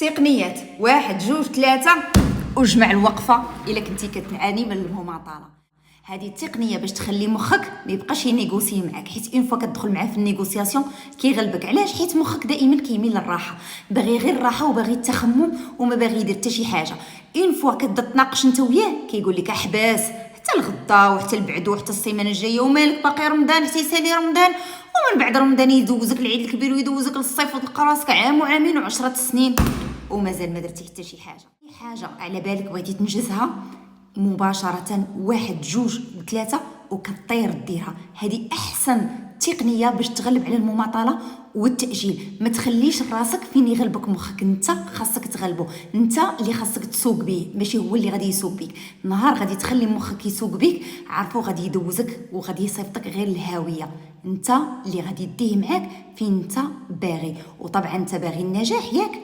تقنيات 1 2 3 وجمع الوقفه الا كنتي كتعاني من المماطله. هذه التقنيه باش تخلي مخك ما يبقاش ينيغوسي معاك، حيت اون فوا كتدخل معاه في النيغوسياسيون كيغلبك. علاش؟ حيت مخك دائما كيميل للراحه، باغي غير الراحه وباغي التخمم وما باغي يدير حتى شي حاجه. اون فوا كتبدا تناقش انت وياه كيقول لك احباس حتى الغدا وحتى البعدو وحتى السيمانه الجايه، ومالك باقي رمضان حتى يسالي رمضان، ومن بعد رمضان يدوزك العيد الكبير ويدوزك للصيف وتلقى راسك عام وعامين وعشرة سنين ومازال ما درتي حتى شي حاجه على بالك بغيتي تنجزها مباشره 1 2 3 وكطير ديرها. هذه احسن تقنيه باش تغلب على المماطله والتاجيل. ما تخليش راسك فين يغلبك مخك، انت خاصك تغلبه، انت اللي خاصك تسوق بيه ماشي هو اللي غادي يسوق بيك. نهار غادي تخلي مخك يسوق بيك عارفو غادي يدوزك وغادي يصيفطك غير الهاويه. انت اللي غادي يديه معاك فين انت باغي، وطبعا انت باغي النجاح ياك،